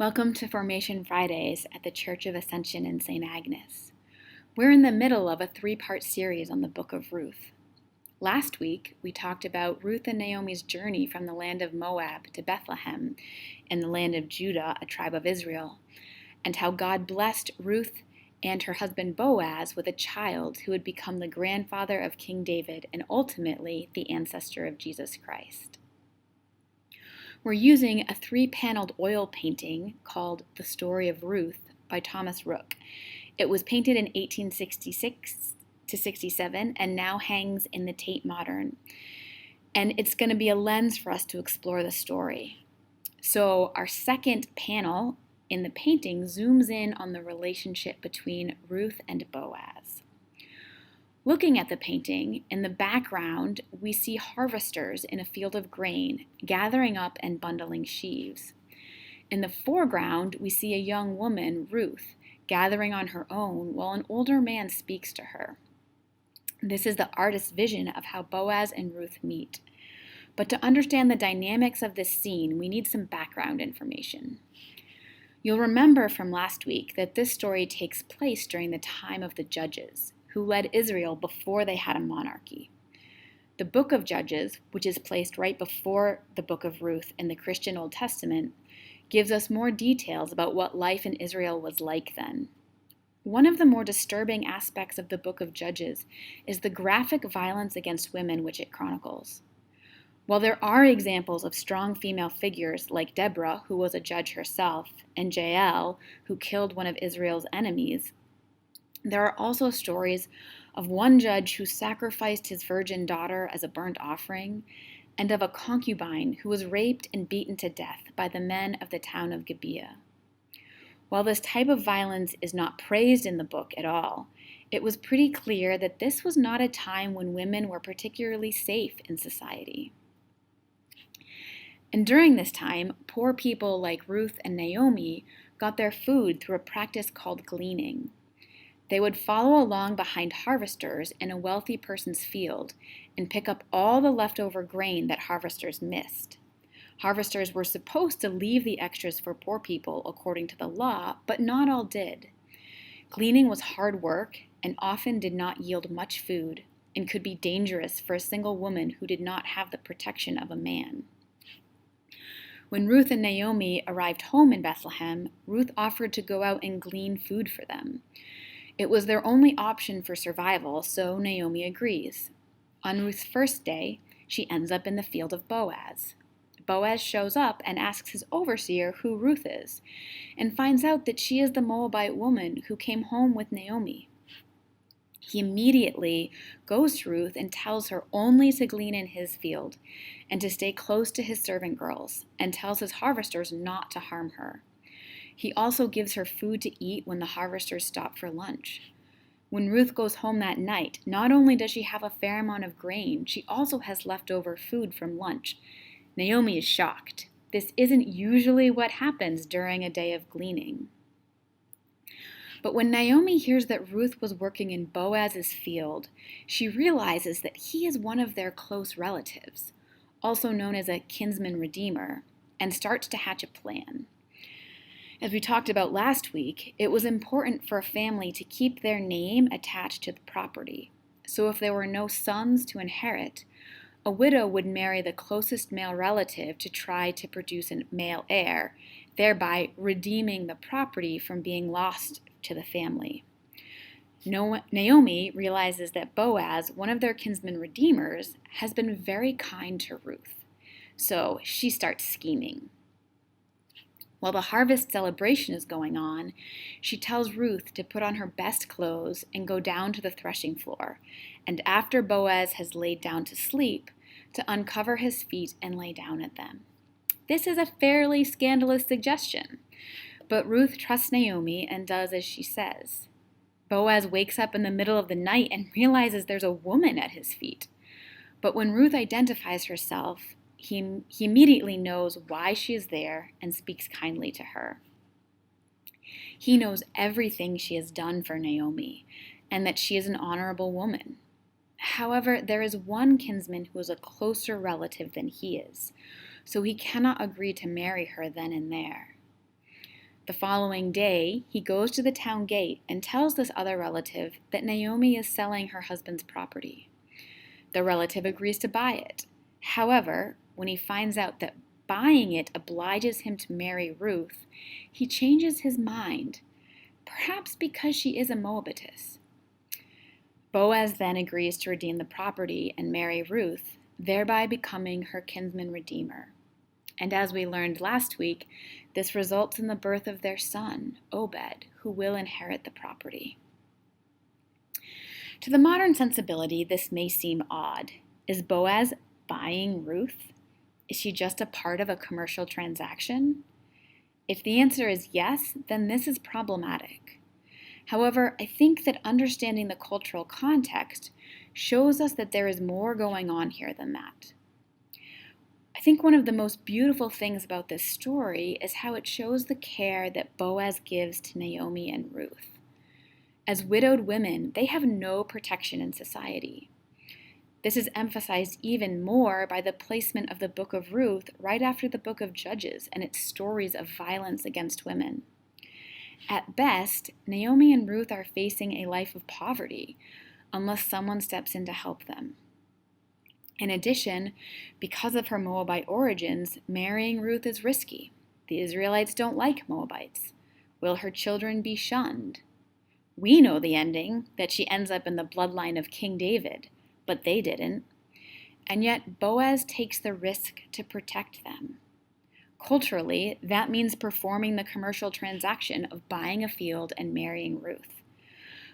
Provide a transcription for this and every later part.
Welcome to Formation Fridays at the Church of Ascension in St. Agnes. We're in the middle of a three-part series on the book of Ruth. Last week, we talked about Ruth and Naomi's journey from the land of Moab to Bethlehem in the land of Judah, a tribe of Israel, and how God blessed Ruth and her husband Boaz with a child who would become the grandfather of King David and ultimately the ancestor of Jesus Christ. We're using a three-paneled oil painting called The Story of Ruth by Thomas Rook. It was painted in 1866 to 67 and now hangs in the Tate Modern. And it's going to be a lens for us to explore the story. So our second panel in the painting zooms in on the relationship between Ruth and Boaz. Looking at the painting, in the background, we see harvesters in a field of grain, gathering up and bundling sheaves. In the foreground, we see a young woman, Ruth, gathering on her own while an older man speaks to her. This is the artist's vision of how Boaz and Ruth meet. But to understand the dynamics of this scene, we need some background information. You'll remember from last week that this story takes place during the time of the Judges, who led Israel before they had a monarchy. The book of Judges, which is placed right before the book of Ruth in the Christian Old Testament, gives us more details about what life in Israel was like then. One of the more disturbing aspects of the book of Judges is the graphic violence against women which it chronicles. While there are examples of strong female figures like Deborah, who was a judge herself, and Jael, who killed one of Israel's enemies, there are also stories of one judge who sacrificed his virgin daughter as a burnt offering, and of a concubine who was raped and beaten to death by the men of the town of Gibeah. While this type of violence is not praised in the book at all, it was pretty clear that this was not a time when women were particularly safe in society. And during this time, poor people like Ruth and Naomi got their food through a practice called gleaning. They would follow along behind harvesters in a wealthy person's field and pick up all the leftover grain that harvesters missed. Harvesters were supposed to leave the extras for poor people according to the law, but not all did. Gleaning was hard work and often did not yield much food and could be dangerous for a single woman who did not have the protection of a man. When Ruth and Naomi arrived home in Bethlehem, Ruth offered to go out and glean food for them. It was their only option for survival, so Naomi agrees. On Ruth's first day, she ends up in the field of Boaz. Boaz shows up and asks his overseer who Ruth is, and finds out that she is the Moabite woman who came home with Naomi. He immediately goes to Ruth and tells her only to glean in his field and to stay close to his servant girls, and tells his harvesters not to harm her. He also gives her food to eat when the harvesters stop for lunch. When Ruth goes home that night, not only does she have a fair amount of grain, she also has leftover food from lunch. Naomi is shocked. This isn't usually what happens during a day of gleaning. But when Naomi hears that Ruth was working in Boaz's field, she realizes that he is one of their close relatives, also known as a kinsman redeemer, and starts to hatch a plan. As we talked about last week, it was important for a family to keep their name attached to the property. So if there were no sons to inherit, a widow would marry the closest male relative to try to produce a male heir, thereby redeeming the property from being lost to the family. Naomi realizes that Boaz, one of their kinsman redeemers, has been very kind to Ruth. So she starts scheming. While the harvest celebration is going on, she tells Ruth to put on her best clothes and go down to the threshing floor, and after Boaz has laid down to sleep, to uncover his feet and lay down at them. This is a fairly scandalous suggestion, but Ruth trusts Naomi and does as she says. Boaz wakes up in the middle of the night and realizes there's a woman at his feet. But when Ruth identifies herself, he immediately knows why she is there and speaks kindly to her. He knows everything she has done for Naomi and that she is an honorable woman. However, there is one kinsman who is a closer relative than he is, so he cannot agree to marry her then and there. The following day, he goes to the town gate and tells this other relative that Naomi is selling her husband's property. The relative agrees to buy it. However, when he finds out that buying it obliges him to marry Ruth, he changes his mind, perhaps because she is a Moabitess. Boaz then agrees to redeem the property and marry Ruth, thereby becoming her kinsman redeemer. And as we learned last week, this results in the birth of their son, Obed, who will inherit the property. To the modern sensibility, this may seem odd. Is Boaz buying Ruth? Is she just a part of a commercial transaction? If the answer is yes, then this is problematic. However, I think that understanding the cultural context shows us that there is more going on here than that. I think one of the most beautiful things about this story is how it shows the care that Boaz gives to Naomi and Ruth. As widowed women, they have no protection in society. This is emphasized even more by the placement of the book of Ruth right after the book of Judges and its stories of violence against women. At best, Naomi and Ruth are facing a life of poverty unless someone steps in to help them. In addition, because of her Moabite origins, marrying Ruth is risky. The Israelites don't like Moabites. Will her children be shunned? We know the ending, that she ends up in the bloodline of King David, but they didn't. And yet Boaz takes the risk to protect them. Culturally, that means performing the commercial transaction of buying a field and marrying Ruth.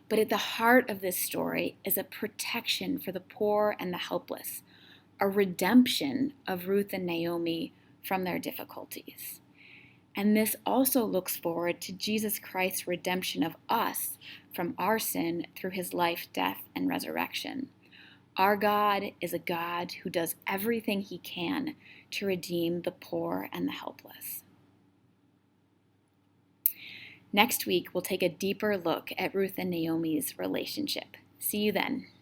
But at the heart of this story is a protection for the poor and the helpless, a redemption of Ruth and Naomi from their difficulties. And this also looks forward to Jesus Christ's redemption of us from our sin through his life, death, and resurrection. Our God is a God who does everything he can to redeem the poor and the helpless. Next week, we'll take a deeper look at Ruth and Naomi's relationship. See you then.